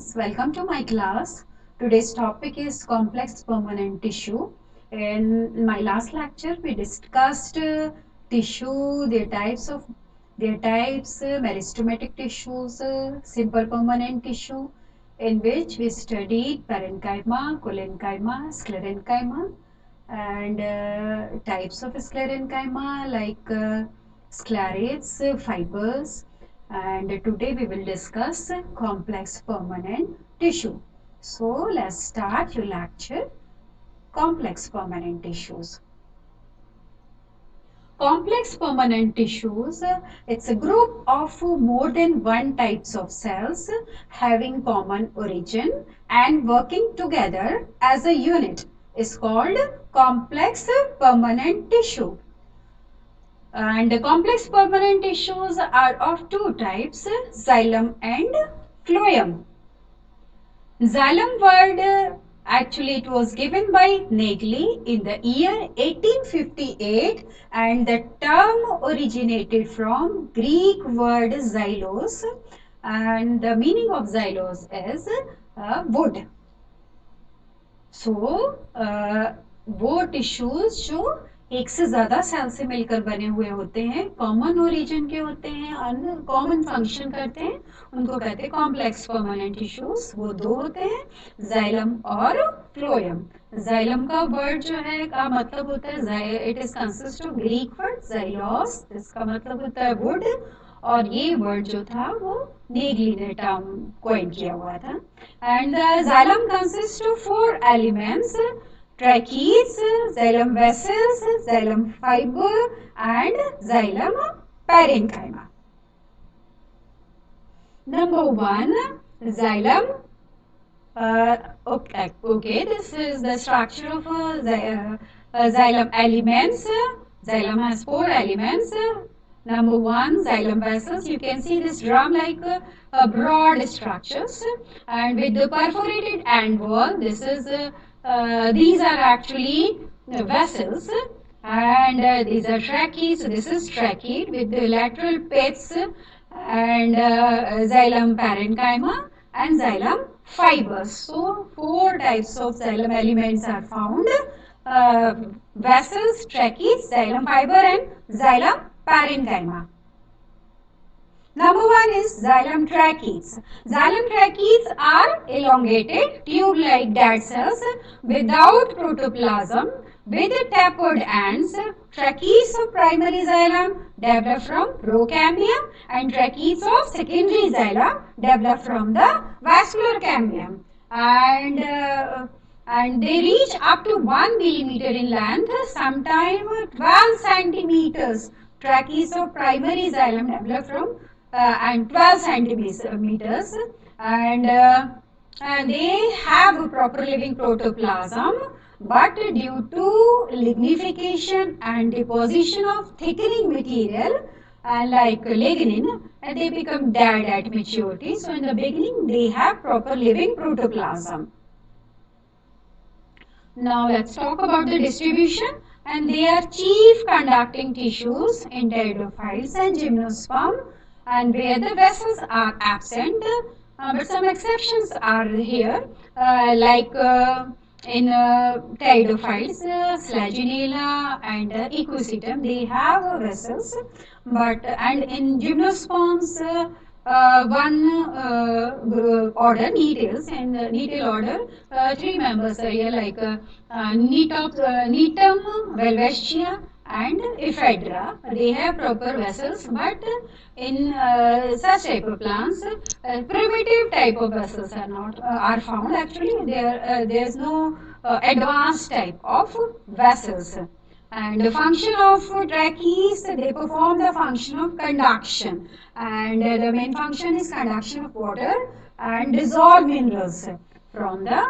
students, welcome to my class. Today's topic is complex permanent tissue. In my last lecture, we discussed tissue, their types, meristematic tissues, simple permanent tissue, in which we studied parenchyma, collenchyma, sclerenchyma, and types of sclerenchyma like sclerates, fibers, and today we will discuss complex permanent tissue. So let's start your lecture, complex permanent tissues. Complex permanent tissues, it's a group of more than one types of cells having common origin and working together as a unit is called complex permanent tissue. And the complex permanent tissues are of two types, xylem and phloem. Xylem word actually it was given by Nageli in the year 1858 and the term originated from Greek word xylos and the meaning of xylos is wood. सो वो tissues जो एक से ज़्यादा cell से मिलकर बने हुए होते हैं, कॉमन ओरिजिन के होते हैं, कॉमन फंक्शन करते हैं, उनको कहते हैं कॉम्प्लेक्स परमानेंट टिश्यूज. वो दो होते हैं, जाइलम और फ्लोएम. जाइलम का वर्ड जो है का मतलब होता है, it is consist of Greek word xylose, इसका मतलब होता है वुड, और ये वर्ड जो था वो नेगली ने टर्म कोइन किया हुआ था. And the xylem consists of four elements: trachees, xylem vessels, xylem fiber, and xylem parenchyma. Number one, xylem. Okay, this is the structure of xylem elements. Xylem has four elements. Number one, xylem vessels. You can see this drum-like broad structures, and with the perforated end wall. These are actually vessels, and these are trachees. So this is tracheed with the lateral pits and xylem parenchyma and xylem fibers. So four types of xylem elements are found: vessels, trachees, xylem fiber, and xylem parenchyma. Number one is xylem trachees. Xylem trachees are elongated tube-like dead cells without protoplasm with tapered ends. Trachees of primary xylem develop from procambium and trachees of secondary xylem develop from the vascular cambium. And they reach up to 1 millimeter in length, sometimes 12 centimeters. Trachees of primary xylem develop from and 12 centimeters, and they have a proper living protoplasm, but due to lignification and deposition of thickening material like lignin, they become dead at maturity. So in the beginning they have proper living protoplasm. Now let's talk about the distribution, and they are chief conducting tissues in pteridophytes and gymnosperm, and where the vessels are absent, but some exceptions are here, like in pteridophytes, Slaginella and Equisetum, they have vessels, but and in gymnosperms, one order, Nettles, and Nettle order, three members are here, like Netum, Velvestia, and Ephedra. They have proper vessels, but in such type of plants, primitive type of vessels are found. Actually, there is no advanced type of vessels. And the function of trachees, they perform the function of conduction, and the main function is conduction of water and dissolved minerals from the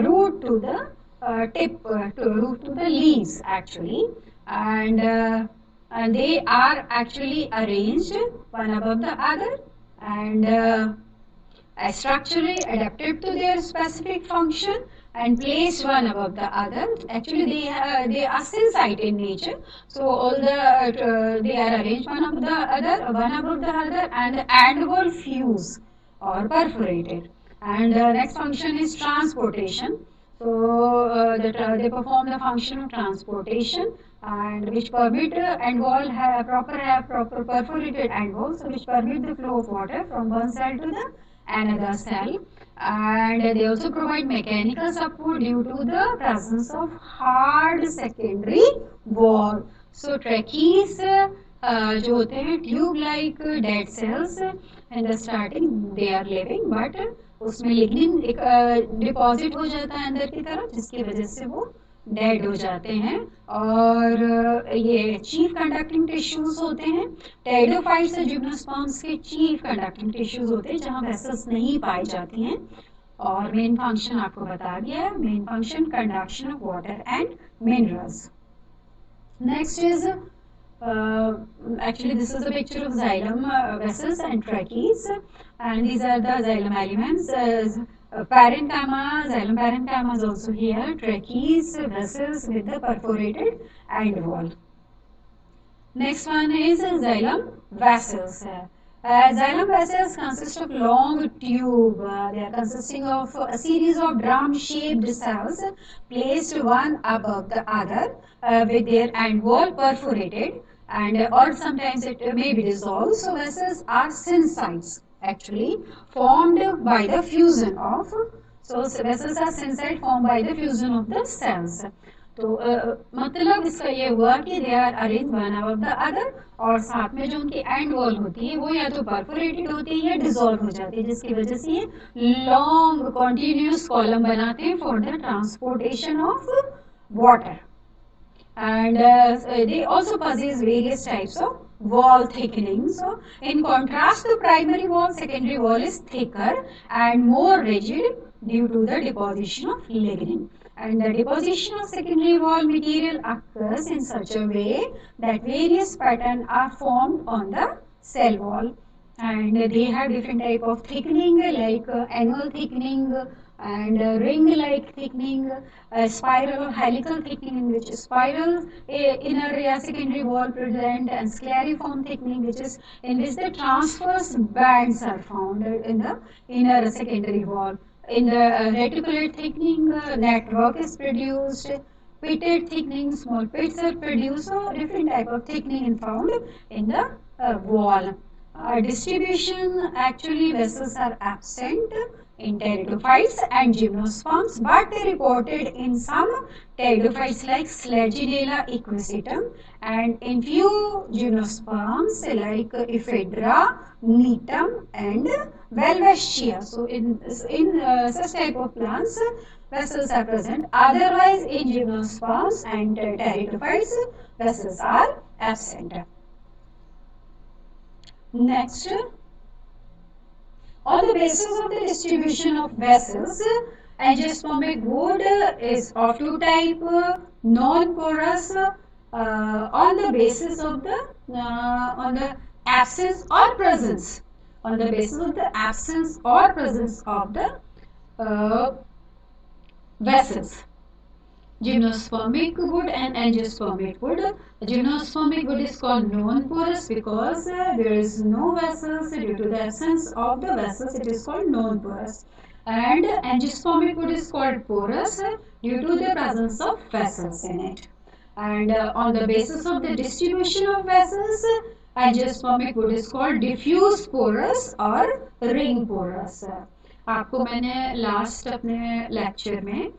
root to the root to the leaves actually, and they are actually arranged one above the other, and structurally adapted to their specific function and placed one above the other. Actually, they are syncyte in nature. So all they are arranged one above the other, and the end wall fuse or perforated. And next function is transportation. So they perform the function of transportation and which permit and wall have proper perforated end walls which permit the flow of water from one cell to the another cell, and they also provide mechanical support due to the presence of hard secondary wall. So trachees जो होते हैं tube like dead cells in the starting they are living but उसमें lignin एक deposit हो जाता है अंदर की तरफ जिसकी वजह से वो डेड हो जाते हैं। और ये चीफ कंडक्टिंग टिश्यूज होते हैं। टेरिडोफाइट्स और जिम्नोस्पर्म्स के चीफ कंडक्टिंग टिश्यूज होते हैं जहाँ वेसल्स नहीं पाई जाती हैं। और मेन फंक्शन आपको बता दिया है, main function conduction of water and minerals. Next is actually this is a picture of xylem vessels and trachees, and these are the xylem elements. Parenchyma, xylem parenchyma is also here. Trachees, vessels with the perforated end wall. Next one is xylem vessels. Xylem vessels consist of long tube. They are consisting of a series of drum-shaped cells placed one above the other with their end wall perforated, and or sometimes it may be dissolved. So vessels are syncytes actually formed by the fusion of. So vessels are syncyte formed by the fusion of the cells. तो मतलब इसका ये हुआ कि they are arrange one above the other, और साथ में जो उनकी एंड वॉल होती है वो या तो परफोरेटेड होती है या डिसॉल्व हो जाती है, जिसकी वजह से ये लॉन्ग कॉन्टिन्यूस कॉलम बनाते हैं for the transportation of water. And they also possess various types of wall thickening. So in contrast to primary wall, secondary wall is thicker and more rigid due to the deposition of lignin. And the deposition of secondary wall material occurs in such a way that various patterns are formed on the cell wall, and they have different type of thickening like annual thickening and ring-like thickening, spiral or helical thickening in which spiral inner secondary wall present, and scleriform thickening which is in which the transverse bands are found in the inner secondary wall. In the reticulate thickening, network is produced. Pitted thickening, small pits are produced. So different type of thickening is found in the wall. Distribution, actually vessels are absent in pteridophytes and gymnosperms, but they reported in some pteridophytes like Selaginella equisetum and in few gymnosperms like Ephedra, Netum and Welwitschia. So in such type of plants vessels are present. Otherwise in gymnosperms and pteridophytes vessels are absent. Next, on the basis of the distribution of vessels, angiospermic wood is of two type, non-porous, on the basis of the on the absence or presence, on the basis of the absence or presence of the vessels. Gymnospermic wood and angiospermic wood. Gymnospermic wood is called non-porous because there is no vessels. Due to the absence of the vessels, it is called non-porous. And angiospermic wood is called porous due to the presence of vessels in it. And on the basis of the distribution of vessels, angiospermic wood is called diffuse porous or ring porous. आपको मैंने last अपने lecture में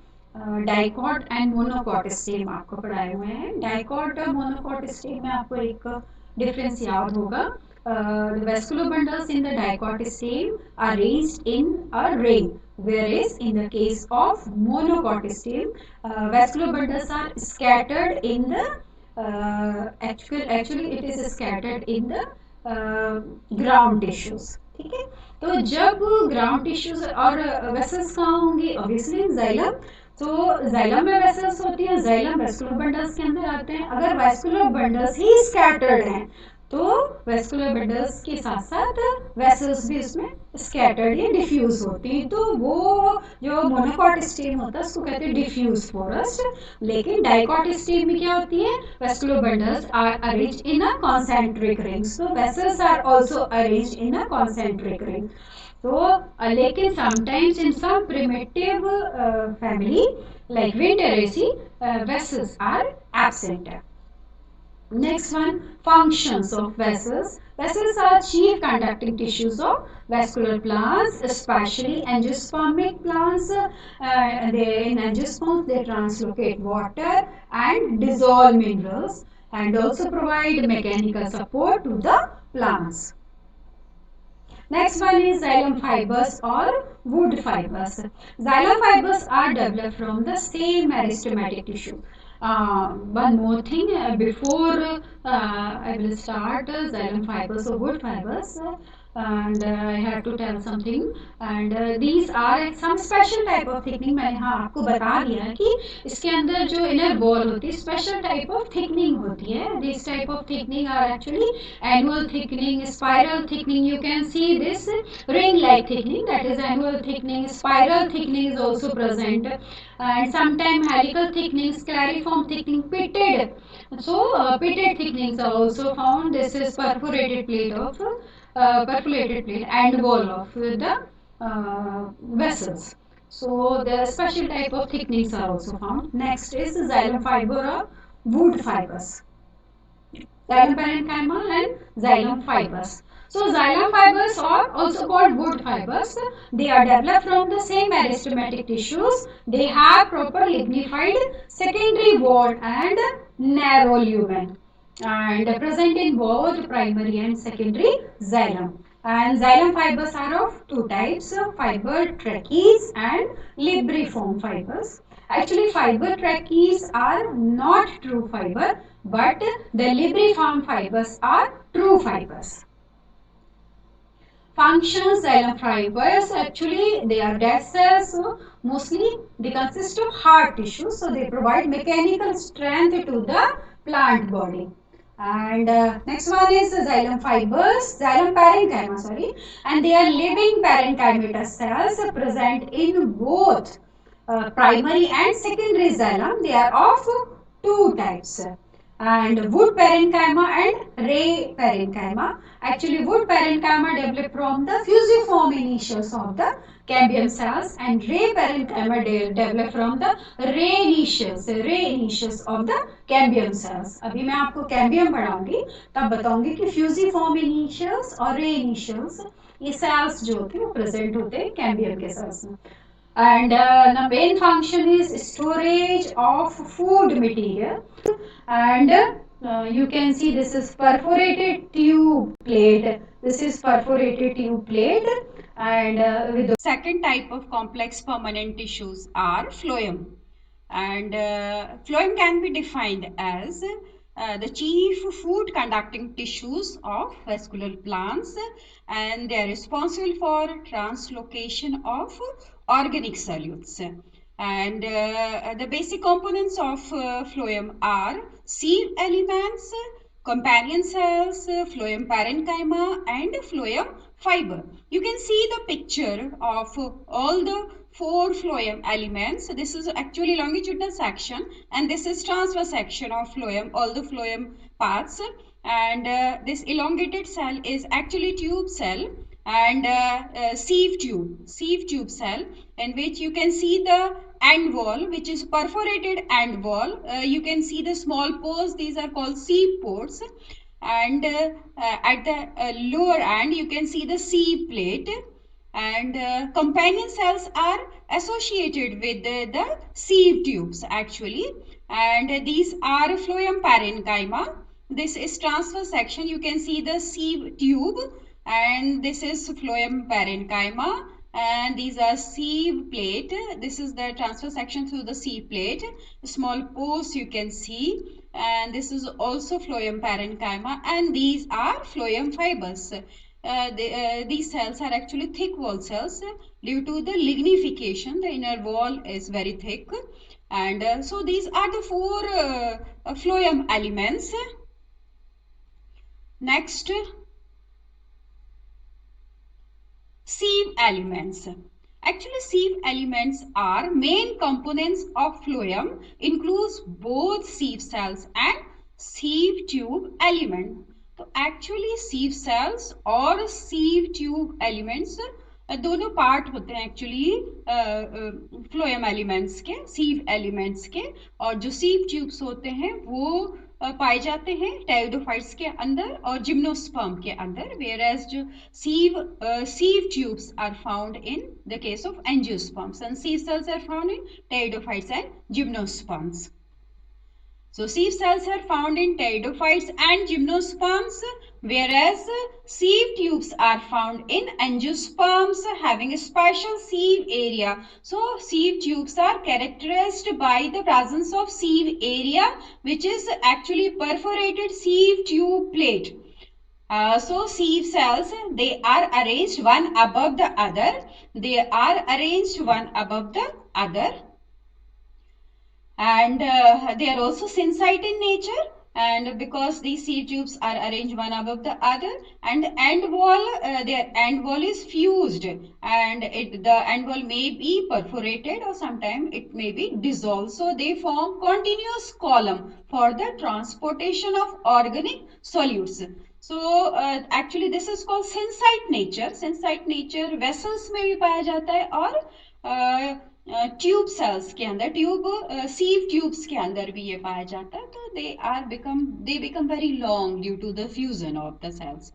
dicot and monocot stem आपको पढ़ाए हुए हैं। Dicot और monocot stem में आपको एक डिफरेंस याद होगा। The vascular bundles in the dicot stem are arranged in a ring, whereas in the case of monocot stem, vascular bundles are scattered in the actually it is scattered in the ground tissues. ठीक है, तो जब ground tissues और vessels कहाँ होंगी? Obviously xylem. तो xylem में vessels होती है, जाइलम वैस्कुलर बंडल्स के अंदर आते हैं। अगर वैस्कुलर बंडल्स ही स्कैटर्ड हैं तो वैस्कुलर बंडल्स के साथ साथ वेसल्स भी उसमें स्कैटर्ड या डिफ्यूज होती हैं, तो वो जो मोनोकॉट स्टेम होता है उसको कहते हैं डिफ्यूज पोरस। लेकिन डाइकॉट स्टेम में क्या होती है? Vascular bundles are arranged in a concentric rings, तो vessels are also arranged in a concentric ring. लेकिन sometimes in some primitive family like Winteraceae, vessels are absent. Next one, functions of vessels. Vessels are chief conducting tissues of vascular plants, especially angiospermic plants. In angiosperms, they translocate water and dissolve minerals and also provide mechanical support to the plants. Next one is xylem fibers or wood fibers. Xylem fibers are developed from the same meristematic tissue. One more thing before I will start xylem fibers or wood fibers, and I have to tell something. And these are some special type of thickening. मैंने हाँ आपको बता दिया कि इसके अंदर जो inner wall होती है special type of thickening होती है. These type of thickening are actually annual thickening, spiral thickening. You can see this ring-like thickening, that is annual thickening. Spiral thickening is also present, and sometimes helical thickening, scleriform thickening, pitted. Pitted thickenings are also found. This is perforated plate and wall of the vessels. So the special type of thickenings are also found. Next is xylem fiber or wood fibers. Xylem parenchyma and xylem fibers. So xylem fibers are also called wood fibers. They are developed from the same meristematic tissues. They have proper lignified secondary wall and narrow lumen and present in both primary and secondary xylem. And xylem fibers are of two types, fiber trachees and libriform fibers. Actually, fiber trachees are not true fiber, but the libriform fibers are true fibers. Functions, xylem fibers, actually they are dead cells, so mostly they consist of hard tissue, so they provide mechanical strength to the plant body. And next one is xylem fibers, xylem parenchyma, sorry, and they are living parenchymatous cells present in both primary and secondary xylem. They are of two types, and wood parenchyma and ray parenchyma. Actually, wood parenchyma develop from the fusiform initials of the cambium cells, and ray parenchyma develop from the ray initials of the cambium cells. अभी मैं आपको cambium पढ़ाऊंगी तब बताऊंगी कि fusiform initials और ray initials ये cells जो होते हैं वो present होते हैं cambium के cells में. And the main function is storage of food material. And you can see this is perforated tube plate. This is perforated tube plate. And with the second type of complex permanent tissues are phloem. And phloem can be defined as the chief food conducting tissues of vascular plants, and they are responsible for translocation of organic solutes. And the basic components of phloem are sieve elements, companion cells, phloem parenchyma, and phloem fiber. You can see the picture of all the four phloem elements. So this is actually longitudinal section, and this is transverse section of phloem, all the phloem parts. And this elongated cell is actually tube cell, and sieve tube cell, in which you can see the end wall, which is perforated end wall. You can see the small pores, these are called sieve pores, and at the lower end you can see the sieve plate, and companion cells are associated with the sieve tubes actually, and these are phloem parenchyma. This is transverse section, you can see the sieve tube, and this is phloem parenchyma, and these are sieve plate. This is the transverse section through the sieve plate, small pores you can see, and this is also phloem parenchyma, and these are phloem fibers. These cells are actually thick wall cells due to the lignification. The inner wall is very thick, and so these are the four phloem elements. Next, sieve elements. Actually, sieve elements are main components of phloem, includes both sieve cells and sieve tube element. So actually sieve cells or sieve tube elements दोनों part होते हैं actually phloem elements के, सीव elements के, और जो sieve tubes होते हैं वो पाए जाते हैं टेरिडोफाइट्स के अंदर और जिम्नोस्पर्म के अंदर, वेयर एज जो sieve tubes are found in the case of angiosperms, and sieve cells are found in pteridophytes and gymnosperms. So sieve cells are found in pteridophytes and gymnosperms, whereas sieve tubes are found in angiosperms having a special sieve area. So sieve tubes are characterized by the presence of sieve area, which is actually perforated sieve tube plate. So sieve cells, they are arranged one above the other. They are arranged one above the other. And they are also sensite in nature, and because these sieve tubes are arranged one above the other, and end wall, their end wall is fused, and the end wall may be perforated or sometimes it may be dissolved, so they form continuous column for the transportation of organic solutes. So actually this is called sensite nature. Sensite nature vessels में भी पाया जाता है और tube cells के अंदर, tube sieve tubes के अंदर भी ये पाया जाता है. तो they become very long due to the fusion of the cells.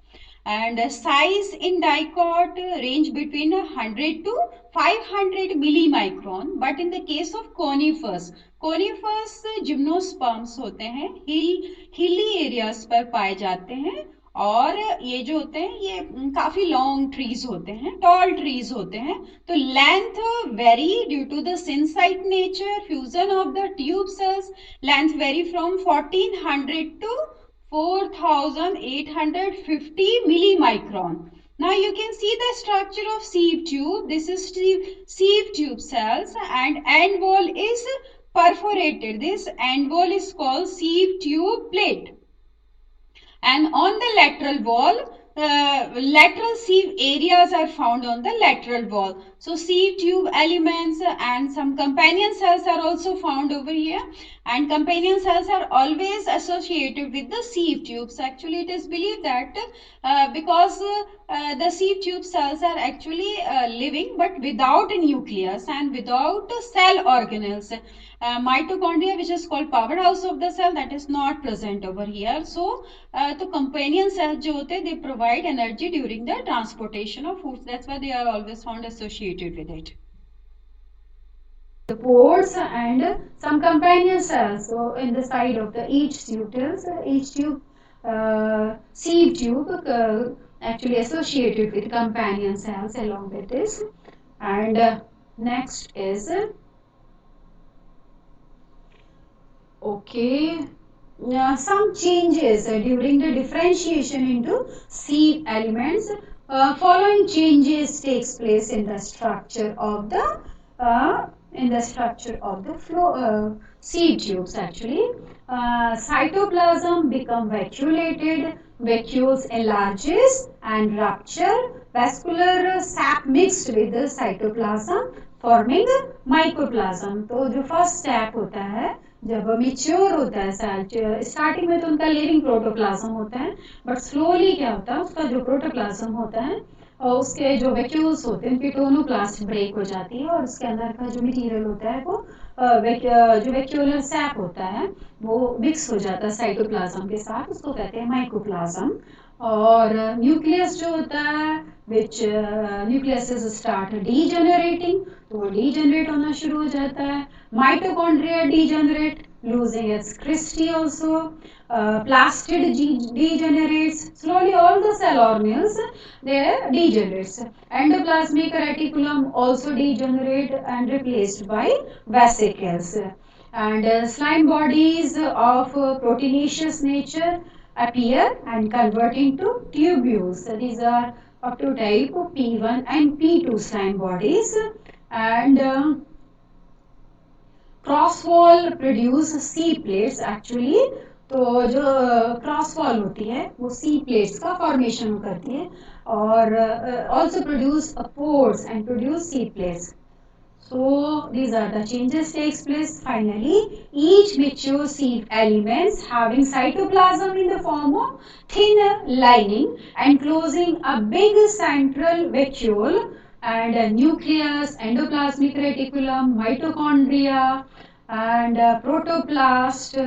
And size in dicot range between 100 to 500 millimicron, but in the case of conifers gymnosperms होते हैं, hilly areas पर पाए जाते हैं, और ये जो होते हैं ये काफी लॉन्ग ट्रीज होते हैं, टॉल ट्रीज होते हैं. तो length vary due to the syncyte nature, fusion of the tube cells, length vary from 1400 to 4850 millimicron. Now you can see the structure of sieve tube. This is sieve tube cells, and end wall is perforated. This end wall is called sieve tube plate. And on the lateral wall, lateral sieve areas are found on the lateral wall. So sieve tube elements and some companion cells are also found over here, and companion cells are always associated with the sieve tubes. Actually it is believed that because the sieve tube cells are actually living but without a nucleus and without cell organelles. Mitochondria, which is called powerhouse of the cell, that is not present over here. So तो companion cells जो होते हैं, they provide energy during the transportation of foods. That's why they are always found associated with it. The pores and some companion cells. So in the side of the each tube, sieve tube actually associated with companion cells along with this. And next is okay. Some changes during the differentiation into sieve elements. Following changes takes place in the structure of the sieve tubes. Actually, cytoplasm become vacuolated, vacuoles enlarges and rupture, vascular sap mixed with the cytoplasm forming mycoplasm. तो जो first step होता है जब mature होता है cell, starting में तो उनका लिविंग प्रोटोप्लाज्म होता है, बट स्लोली क्या होता है उसका जो प्रोटोप्लाज्म होता है और उसके जो वैक्यूल्स होते हैं उनकी टोनोप्लास्ट ब्रेक हो जाती है, और उसके अंदर का जो मटेरियल होता है वो जो वैक्यूलर सैप होता है वो मिक्स हो जाता है साइटोप्लाज्म के साथ, उसको कहते हैं माइकोप्लाज्म. और न्यूक्लियस जो होता है विच न्यूक्लियस स्टार्ट डीजेनरेटिंग, तो वो डीजेनरेट होना शुरू हो जाता है. Mitochondria degenerate, losing its Christie also. Plastid degenerates. Slowly all the cell organelles they degenerates. Endoplasmic reticulum also degenerate and replaced by vesicles. And slime bodies of proteinaceous nature appear and convert into tubules. So these are up to type P1 and P2 slime bodies. And cross wall produce sieve plates. Actually तो जो cross wall होती है वो सी plates का formation करती है, और also produce pores and produce sieve plates. So these are the changes takes place. Finally, each mature sieve elements having cytoplasm in the form of thin lining enclosing a big central vacuole, and nucleus, endoplasmic reticulum, mitochondria, and protoplast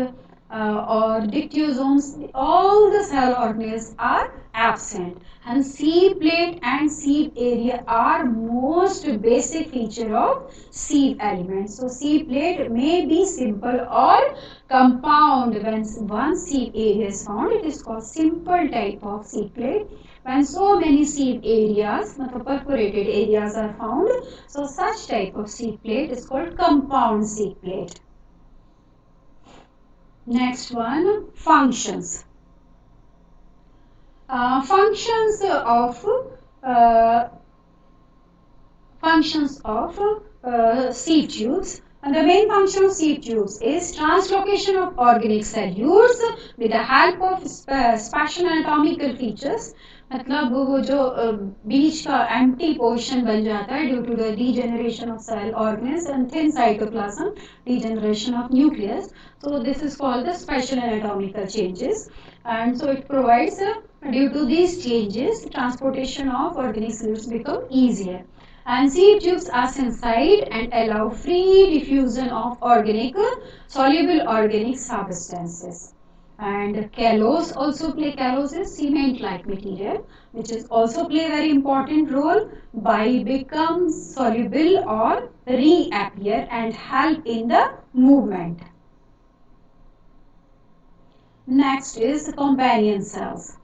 or dictyosomes, all the cell organelles are absent. And seed plate and seed area are most basic feature of seed elements. So seed plate may be simple or compound. When one seed area is found, it is called simple type of seed plate. When so many seed areas, perforated areas are found, so such type of seed plate is called compound seed plate. Next one, functions. Functions of uh, seed tubes. And the main function of seed tubes is translocation of organic cellules with the help of special anatomical features. मतलब वो जो बीच का empty portion बन जाता है due to the degeneration of cell organs and thin cytoplasm, degeneration of nucleus. So this is called the special anatomical changes, and so it provides due to these changes transportation of organic cells become easier. And seed tubes are sensite and allow free diffusion of organic, soluble organic substances. And callus also play, callus is cement-like material, which is also play a very important role by become soluble or reappear and help in the movement. Next is companion cells.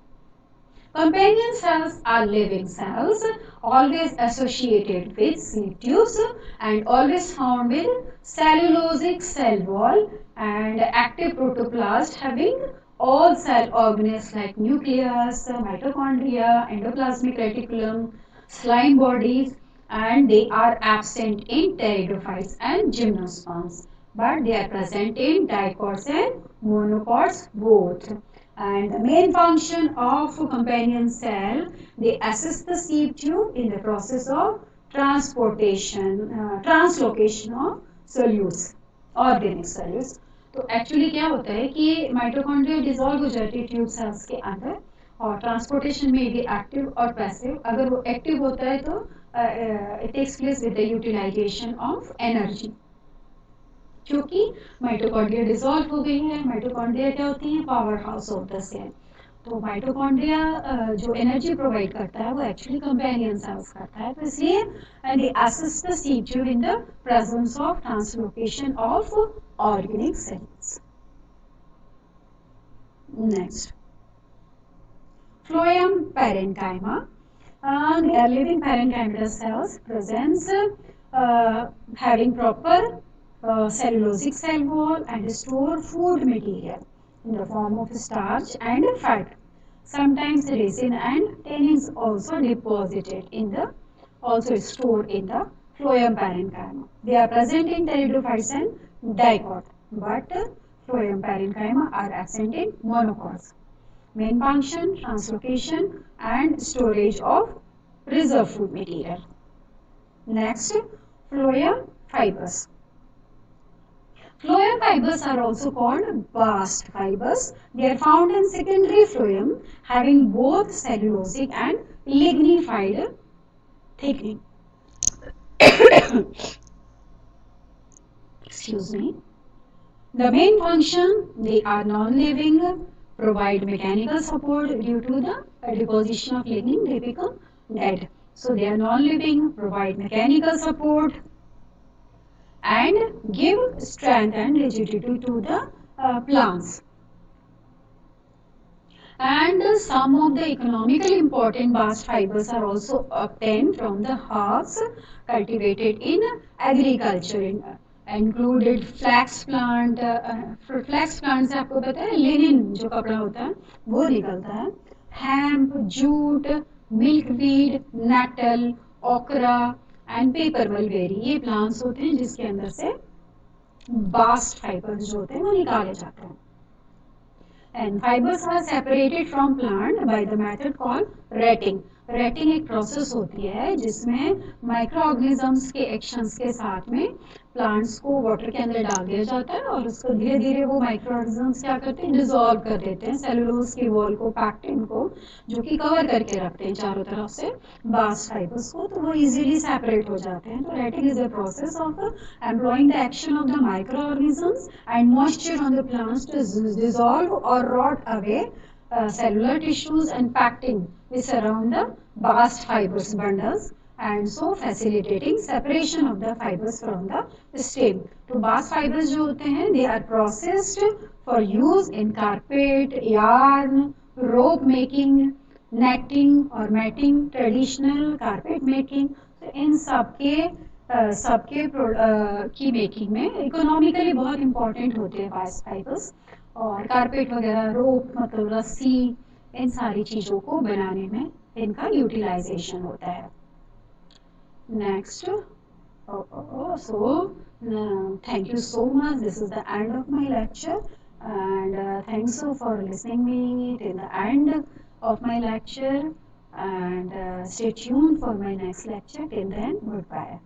Companion cells are living cells always associated with seed tubes and always found with cellulosic cell wall and active protoplast having all cell organelles like nucleus, mitochondria, endoplasmic reticulum, slime bodies, and they are absent in pteridophytes and gymnosperms, but they are present in dicots and monocots both. And the main function of a companion cell, they assist the seed tube in the process of translocation of solutes, organic solutes. तो actually क्या होता है कि mitochondria dissolve हो जाती है tube cells के अंदर और ट्रांसपोर्टेशन में भी एक्टिव और पैसिव. अगर वो एक्टिव होता है तो it takes place with the utilization of energy. क्योंकि माइटोकॉन्ड्रिया डिसॉल्व हो गई है. माइटोकॉन्ड्रिया क्या होती है? Power house of the cell. तो माइटोकॉन्ड्रिया जो एनर्जी प्रोवाइड करता है वो एक्चुअली कंपेनियन सेल्स करता है. तो इसलिए and they assist the sieve tube in the presence of translocation of organic cells. Next, phloem parenchyma. They are living parenchymatous cells, presents having proper cellulosic cell wall and store food material in the form of starch and fat. Sometimes resin and tannins also deposited in the, also stored in the phloem parenchyma. They are present in pteridophytes and dicot, but phloem parenchyma are absent in monocots. Main function, translocation and storage of reserve food material. Next, phloem fibers. Phloem fibers are also called bast fibers. They are found in secondary phloem having both cellulosic and lignified thickening. Excuse me. The main function, they are non-living, provide mechanical support. Due to the deposition of lignin, they become dead. So they are non-living, provide mechanical support and give strength and rigidity to the plants. And some of the economically important bast fibers are also obtained from the herbs cultivated in agriculture, included flax plant. Flax plant से आपको पता है linen जो कपड़ा होता है वो निकलता है. Hemp, jute, milkweed, nettle, okra and paper mulberry, ये plants होते हैं जिसके अंदर से bast fibers जो होते हैं वो निकाले जाते हैं. And fibers are separated from plant by the method called retting. Rating एक प्रोसेस होती है जिसमें माइक्रो ऑर्गेनिजम्स के एक्शंस के साथ में प्लांट्स को वाटर के अंदर डाल दिया जाता है और उसको धीरे धीरे वो माइक्रो ऑर्गेनिजम्स क्या करते हैं, डिसॉल्व कर देते हैं सेलुलोज की वॉल को, पैक्टिन को, जो कि कवर करके रखते हैं चारों तरफ से बास्ट फाइबर्स को, तो वो इजीली सेपरेट हो जाते हैं. तो rating is a process of employing the action of the microorganisms and moisture on the plants to dissolve or rot away cellular tissues and pectin which surround the bast fibers bundles, and so facilitating separation of the fibers from the stem. तो bast fibers जो होते हैं they are processed for use in carpet, yarn, rope making, netting और matting, traditional carpet making. तो इन सबके की making में economically बहुत इंपॉर्टेंट होते हैं बास्ट फाइबर्स. और कारपेट वगैरह, रोप मतलब रस्सी, इन सारी चीज़ों को बनाने में इनका यूटिलाइजेशन होता है. Next. So thank you so much. This is the end of my lecture, and thanks for listening me till the end of my lecture, and stay tuned for my next lecture. Till then, goodbye.